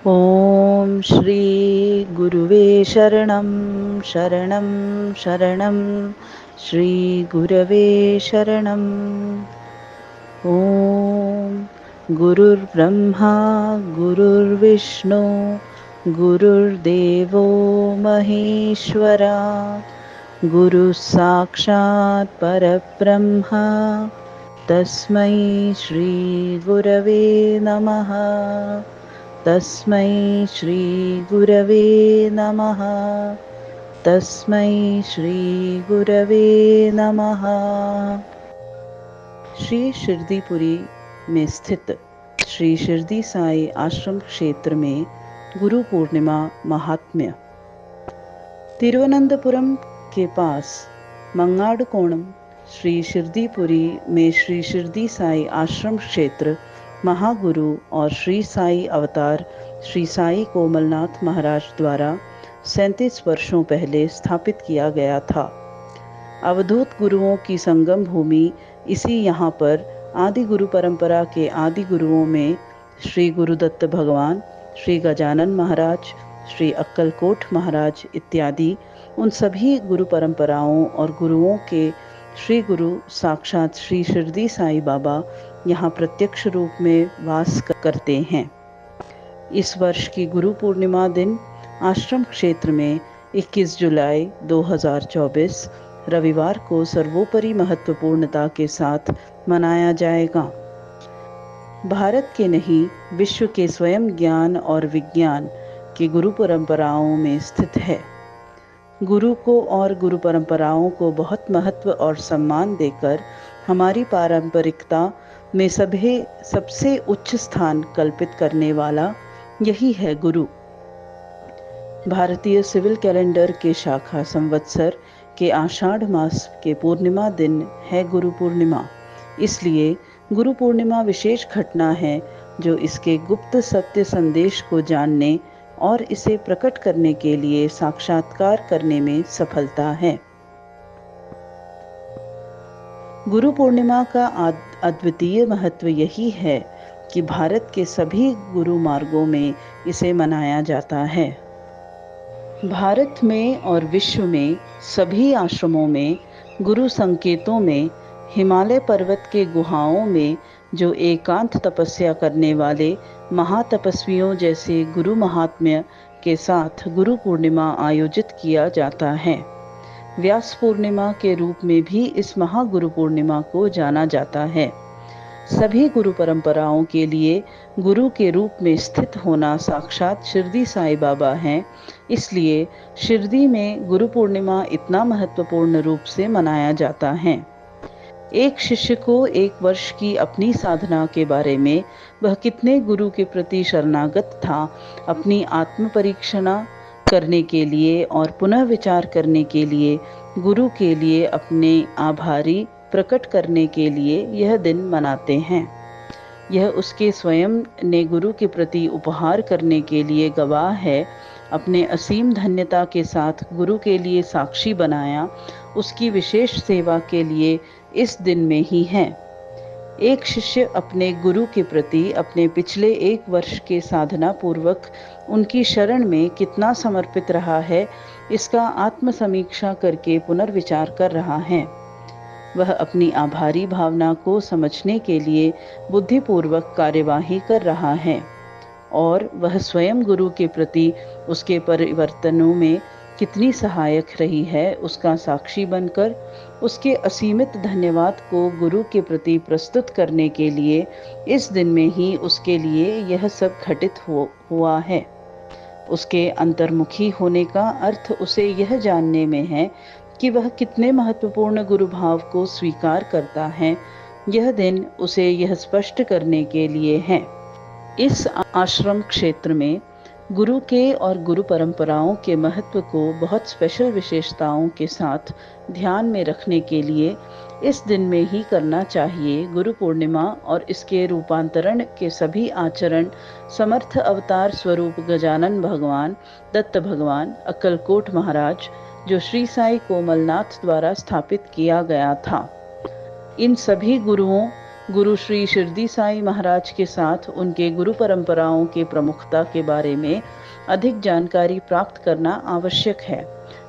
ॐ श्री गुरुवे शरणं शरणं शरणं श्री गुरवे शरणम्। ॐ गुरुर्ब्रह्मा गुरुर्विष्णु गुरुर्देवो महेश्वरा गुरुः साक्षात् परब्रह्म तस्मै श्री गुरवे नमः। तस्मै श्री गुरवे नमः। तस्मै श्री गुरवे नमः। श्री शिरदीपुरी में स्थित श्री शिरदी साई आश्रम क्षेत्र में गुरु पूर्णिमा महात्म्य। तिरुवनंतपुरम के पास मंगाडकोणम श्री शिरदीपुरी में श्री शिरदी साई आश्रम क्षेत्र महागुरु और श्री साई अवतार श्री साई कोमलनाथ महाराज द्वारा 37 वर्षों पहले स्थापित किया गया था। अवधूत गुरुओं की संगम भूमि इसी यहाँ पर आदि गुरु परंपरा के आदि गुरुओं में श्री गुरुदत्त भगवान, श्री गजानन महाराज, श्री अक्कलकोट महाराज इत्यादि उन सभी गुरु परंपराओं और गुरुओं के श्री गुरु साक्षात श्री शिरदी साई बाबा यहाँ प्रत्यक्ष रूप में वास करते हैं। इस वर्ष की गुरु पूर्णिमा दिन आश्रम क्षेत्र में 21 जुलाई 2024 रविवार को सर्वोपरि महत्वपूर्णता के साथ मनाया जाएगा। भारत के नहीं विश्व के स्वयं ज्ञान और विज्ञान की गुरु परंपराओं में स्थित है। गुरु को और गुरु परंपराओं को बहुत महत्व और सम्मान देकर हमारी पारंपरिकता में सबसे उच्च स्थान कल्पित करने वाला यही है गुरु। भारतीय सिविल कैलेंडर के शाखा संवत्सर के आषाढ़ मास के पूर्णिमा दिन है गुरु पूर्णिमा। इसलिए गुरु पूर्णिमा विशेष घटना है जो इसके गुप्त सत्य संदेश को जानने और इसे प्रकट करने के लिए साक्षात्कार करने में सफलता है। गुरु पूर्णिमा का अद्वितीय महत्व यही है कि भारत के सभी गुरु मार्गों में इसे मनाया जाता है। भारत में और विश्व में सभी आश्रमों में गुरु संकेतों में हिमालय पर्वत के गुहाओं में जो एकांत तपस्या करने वाले महातपस्वियों जैसे गुरु महात्म्य के साथ गुरु पूर्णिमा आयोजित किया जाता है। व्यास पूर्णिमा के रूप में भी इस महागुरु पूर्णिमा को जाना जाता है। सभी गुरु परंपराओं के लिए गुरु के रूप में स्थित होना साक्षात शिरदी साई बाबा हैं। इसलिए शिरदी में गुरु पूर्णिमा इतना महत्वपूर्ण रूप से मनाया जाता है। एक शिष्य को एक वर्ष की अपनी साधना के बारे में वह कितने गुरु के प्रति शरणागत था, अपनी आत्म परीक्षणा करने के लिए और पुनः विचार करने के लिए गुरु के लिए अपने आभारी प्रकट करने के लिए यह दिन मनाते हैं। यह उसके स्वयं ने गुरु के प्रति उपहार करने के लिए गवाह है। अपने असीम धन्यता के साथ गुरु के लिए साक्षी बनाया उसकी विशेष सेवा के लिए इस दिन में ही है। एक शिष्य अपने गुरु के प्रति अपने पिछले एक वर्ष के साधना पूर्वक उनकी शरण में कितना समर्पित रहा है, इसका आत्म समीक्षा करके पुनर्विचार कर रहा है। वह अपनी आभारी भावना को समझने के लिए बुद्धिपूर्वक कार्यवाही कर रहा है और वह स्वयं गुरु के प्रति उसके परिवर्तनों में कितनी सहायक रही है, उसका साक्षी बनकर उसके असीमित धन्यवाद को गुरु के प्रति प्रस्तुत करने के लिए इस दिन में ही उसके लिए यह सब घटित हुआ है। उसके अंतर्मुखी होने का अर्थ उसे यह जानने में है कि वह कितने महत्वपूर्ण गुरु भाव को स्वीकार करता है। यह दिन उसे यह स्पष्ट करने के लिए है। इस आश्रम क्षेत्र में गुरु के और गुरु परंपराओं के महत्व को बहुत स्पेशल विशेषताओं के साथ ध्यान में रखने के लिए इस दिन में ही करना चाहिए। गुरु पूर्णिमा और इसके रूपांतरण के सभी आचरण समर्थ अवतार स्वरूप गजानन भगवान, दत्त भगवान, अक्कलकोट महाराज जो श्री साई कोमलनाथ द्वारा स्थापित किया गया था, इन सभी गुरुओं गुरु श्री शिरडी साई महाराज के साथ उनके गुरु परंपराओं के प्रमुखता के बारे में अधिक जानकारी प्राप्त करना आवश्यक है,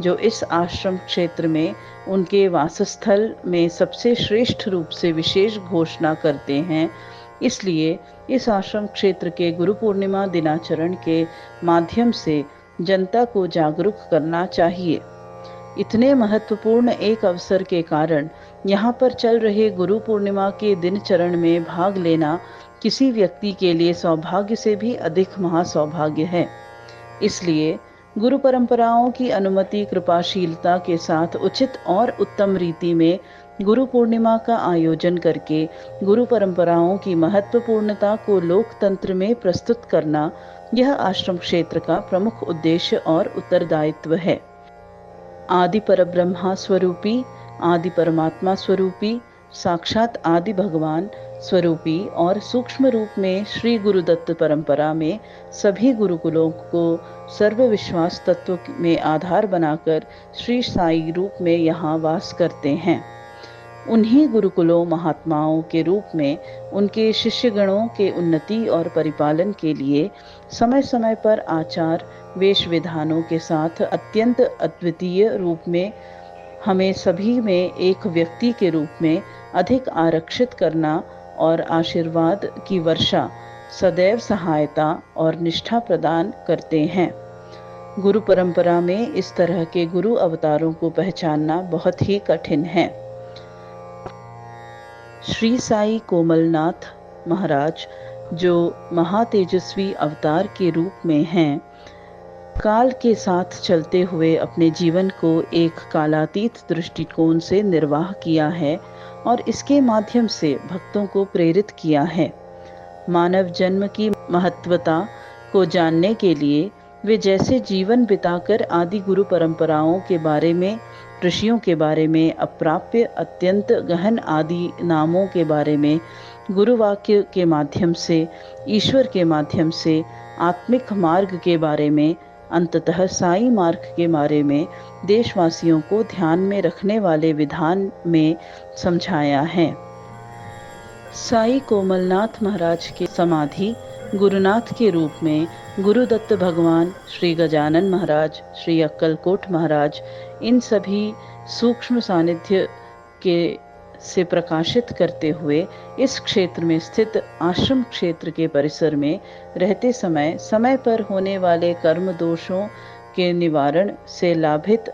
जो इस आश्रम क्षेत्र में उनके वासस्थल में सबसे श्रेष्ठ रूप से विशेष घोषणा करते हैं। इसलिए इस आश्रम क्षेत्र के गुरु पूर्णिमा दिनाचरण के माध्यम से जनता को जागरूक करना चाहिए। इतने महत्वपूर्ण एक अवसर के कारण यहाँ पर चल रहे गुरु पूर्णिमा के दिनचरण में भाग लेना किसी व्यक्ति के लिए सौभाग्य से भी अधिक महासौभाग्य है। इसलिए गुरु परंपराओं की अनुमति कृपाशीलता के साथ उचित और उत्तम रीति में गुरु पूर्णिमा का आयोजन करके गुरु परंपराओं की महत्वपूर्णता को लोकतंत्र में प्रस्तुत करना यह आश्रम क्षेत्र का प्रमुख उद्देश्य और उत्तरदायित्व है। आदि परब्रह्मा स्वरूपी, आदि परमात्मा स्वरूपी, साक्षात आदि भगवान स्वरूपी और सूक्ष्म रूप में श्री गुरुदत्त परंपरा में सभी गुरुकुलों को सर्व विश्वास तत्व में आधार बनाकर श्री साई रूप में यहाँ वास करते हैं। उन्हीं गुरुकुलों महात्माओं के रूप में उनके शिष्यगणों के उन्नति और परिपालन के लिए समय समय पर आचार वेश विधानों के साथ अत्यंत अद्वितीय रूप में हमें सभी में एक व्यक्ति के रूप में अधिक आरक्षित करना और आशीर्वाद की वर्षा, सदैव सहायता और निष्ठा प्रदान करते हैं। गुरु परंपरा में इस तरह के गुरु अवतारों को पहचानना बहुत ही कठिन है। श्री साई कोमलनाथ महाराज, जो महातेजस्वी अवतार के रूप में हैं, काल के साथ चलते हुए अपने जीवन को एक कालातीत दृष्टिकोण से निर्वाह किया है और इसके माध्यम से भक्तों को प्रेरित किया है। मानव जन्म की महत्वता को जानने के लिए वे जैसे जीवन बिताकर आदि गुरु परंपराओं के बारे में, ऋषियों के बारे में, अप्राप्य अत्यंत गहन आदि नामों के बारे में, गुरु वाक्य के माध्यम से, ईश्वर के माध्यम से, आत्मिक मार्ग के बारे में, अंततः साई मार्ग के बारे में देशवासियों को ध्यान में रखने वाले विधान में समझाया है। साई कोमलनाथ महाराज के समाधि गुरुनाथ के रूप में गुरुदत्त भगवान, श्री गजानन महाराज, श्री अक्कलकोट महाराज, इन सभी सूक्ष्म सानिध्य के से प्रकाशित करते हुए इस क्षेत्र में स्थित आश्रम क्षेत्र के परिसर में रहते समय समय पर होने वाले कर्म दोषों के निवारण से लाभित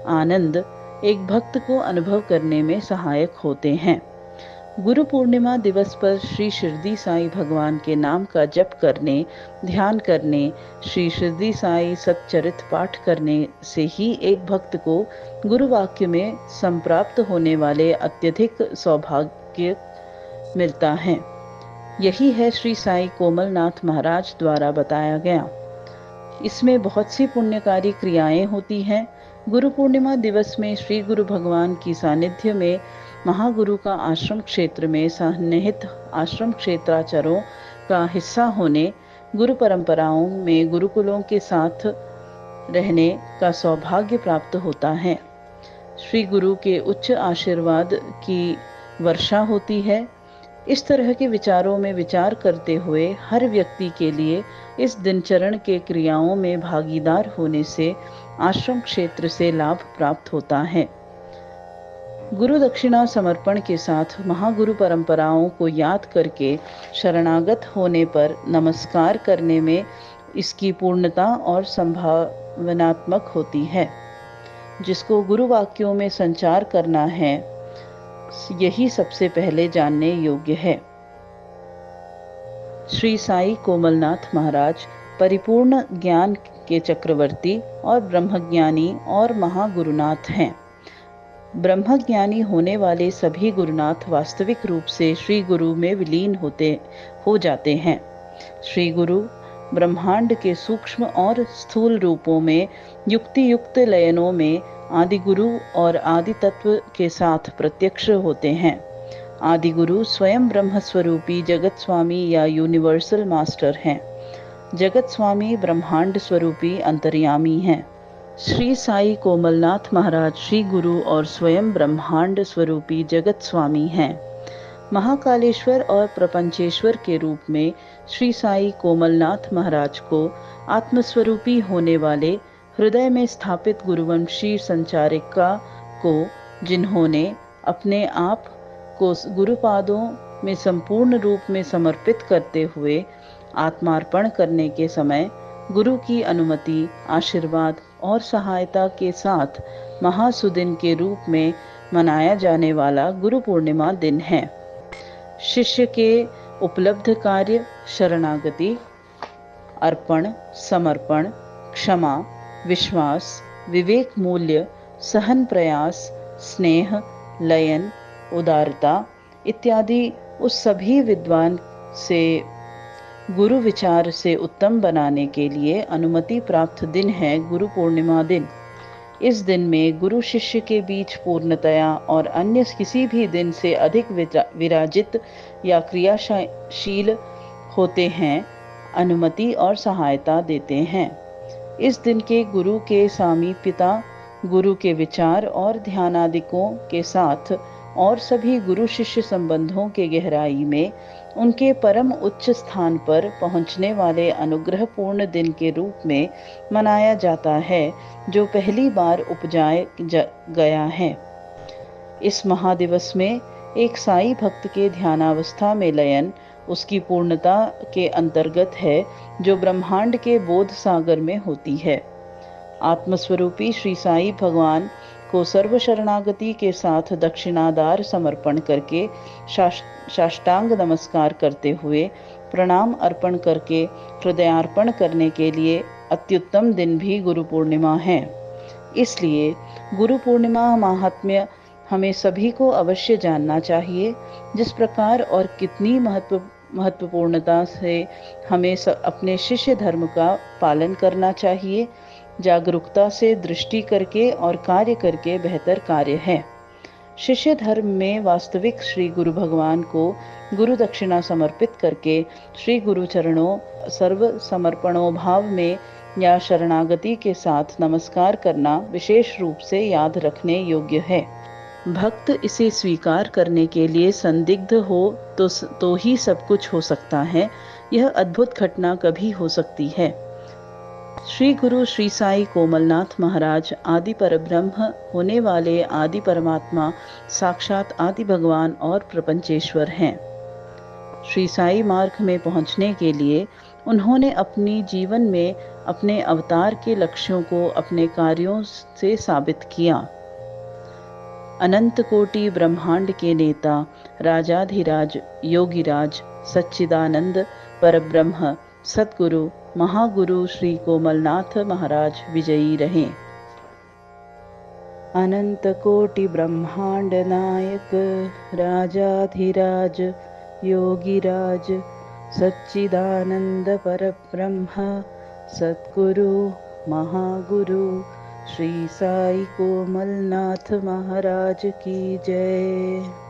आनंद एक भक्त को अनुभव करने में सहायक होते हैं। गुरु पूर्णिमा दिवस पर श्री शिरडी साई भगवान के नाम का जप करने, ध्यान करने, श्री शिरडी साई सच्चरित पाठ करने से ही एक भक्त को गुरु वाक्य में संप्राप्त होने वाले अत्यधिक सौभाग्य मिलता है। यही है श्री साई कोमलनाथ महाराज द्वारा बताया गया। इसमें बहुत सी पुण्यकारी क्रियाएं होती हैं। गुरु पूर्णिमा दिवस में श्री गुरु भगवान की सानिध्य में महागुरु का आश्रम क्षेत्र में सन्निहित आश्रम क्षेत्राचारों का हिस्सा होने, गुरु परंपराओं में गुरुकुलों के साथ रहने का सौभाग्य प्राप्त होता है। श्री गुरु के उच्च आशीर्वाद की वर्षा होती है। इस तरह के विचारों में विचार करते हुए हर व्यक्ति के लिए इस दिनचरण के क्रियाओं में भागीदार होने से आश्रम क्षेत्र से लाभ प्राप्त होता है। गुरु दक्षिणा समर्पण के साथ महागुरु परंपराओं को याद करके शरणागत होने पर नमस्कार करने में इसकी पूर्णता और संभावनात्मक होती है। जिसको गुरु वाक्यों में संचार करना है, यही सबसे पहले जानने योग्य है। श्री साई कोमलनाथ महाराज परिपूर्ण ज्ञान के चक्रवर्ती और ब्रह्मज्ञानी और महागुरुनाथ हैं। ब्रह्मज्ञानी होने वाले सभी गुरुनाथ वास्तविक रूप से श्री गुरु में विलीन हो जाते हैं। श्री गुरु ब्रह्मांड के सूक्ष्म और स्थूल रूपों में युक्ति युक्त लयनों में आदि गुरु और आदि तत्व के साथ प्रत्यक्ष होते हैं। आदि गुरु स्वयं ब्रह्म स्वरूपी जगत स्वामी या यूनिवर्सल मास्टर हैं। जगत स्वामी ब्रह्मांड स्वरूपी अंतर्यामी हैं। श्री साई कोमलनाथ महाराज श्री गुरु और स्वयं ब्रह्मांड स्वरूपी जगत स्वामी हैं। महाकालेश्वर और प्रपंचेश्वर के रूप में श्री साई कोमलनाथ महाराज को आत्मस्वरूपी होने वाले हृदय में स्थापित गुरुवंशी संचारिका को, जिन्होंने अपने आप को गुरुपादों में संपूर्ण रूप में समर्पित करते हुए आत्मार्पण करने के समय गुरु की अनुमति, आशीर्वाद और सहायता के साथ महासुदिन के रूप में मनाया जाने वाला गुरु पूर्णिमा दिन है। शिष्य के उपलब्ध कार्य शरणागति, अर्पण, समर्पण, क्षमा, विश्वास, विवेक मूल्य, सहन प्रयास, स्नेह, लयन, उदारता इत्यादि उस सभी विद्वान से गुरु विचार से उत्तम बनाने के लिए अनुमति प्राप्त दिन है गुरु पूर्णिमा दिन। इस दिन में गुरु शिष्य के बीच पूर्णतया और अन्य किसी भी दिन से अधिक विराजित या क्रियाशील होते हैं, अनुमति और सहायता देते हैं। इस दिन के गुरु के सामीप्यता, गुरु के विचार और ध्यानादिकों के साथ और सभी गुरु शिष्य संबंधों के गहराई में उनके परम उच्च स्थान पर पहुंचने वाले अनुग्रह पूर्ण दिन के रूप में मनाया जाता है, जो पहली बार उपजाया गया है। इस महादिवस में एक साई भक्त के ध्यानावस्था में लयन उसकी पूर्णता के अंतर्गत है, जो ब्रह्मांड के बोध सागर में होती है। आत्मस्वरूपी श्री साई भगवान को सर्व शरणागति के साथ दक्षिणादार समर्पण करके साष्टांग नमस्कार करते हुए प्रणाम अर्पण करके हृदयार्पण करने के लिए अत्युत्तम दिन भी गुरु पूर्णिमा है। इसलिए गुरु पूर्णिमा महात्म्य हमें सभी को अवश्य जानना चाहिए। जिस प्रकार और कितनी महत्वपूर्णता से हमें अपने शिष्य धर्म का पालन करना चाहिए, जागरूकता से दृष्टि करके और कार्य करके बेहतर कार्य है। शिष्य धर्म में वास्तविक श्री गुरु भगवान को गुरु दक्षिणा समर्पित करके श्री गुरु चरणों सर्व समर्पणोभाव में या शरणागति के साथ नमस्कार करना विशेष रूप से याद रखने योग्य है। भक्त इसे स्वीकार करने के लिए संदिग्ध हो तो ही सब कुछ हो सकता है। यह अद्भुत घटना कभी हो सकती है। श्री गुरु श्री साई कोमलनाथ महाराज आदि परब्रह्म होने वाले आदि परमात्मा, साक्षात आदि भगवान और प्रपंचेश्वर हैं। श्री साई मार्ग में पहुंचने के लिए उन्होंने अपनी जीवन में अपने अवतार के लक्ष्यों को अपने कार्यों से साबित किया। अनंत कोटि ब्रह्मांड के नेता, राजाधिराज, योगीराज, सच्चिदानंद परब्रह्म, सतगुरु, महागुरु श्री कोमलनाथ महाराज विजयी रहे। अनंत कोटि ब्रह्मांड नायक, राजाधिराज, योगीराज, सच्चिदानंद परब्रह्म, सतगुरु, महागुरु श्री साई कोमलनाथ महाराज की जय।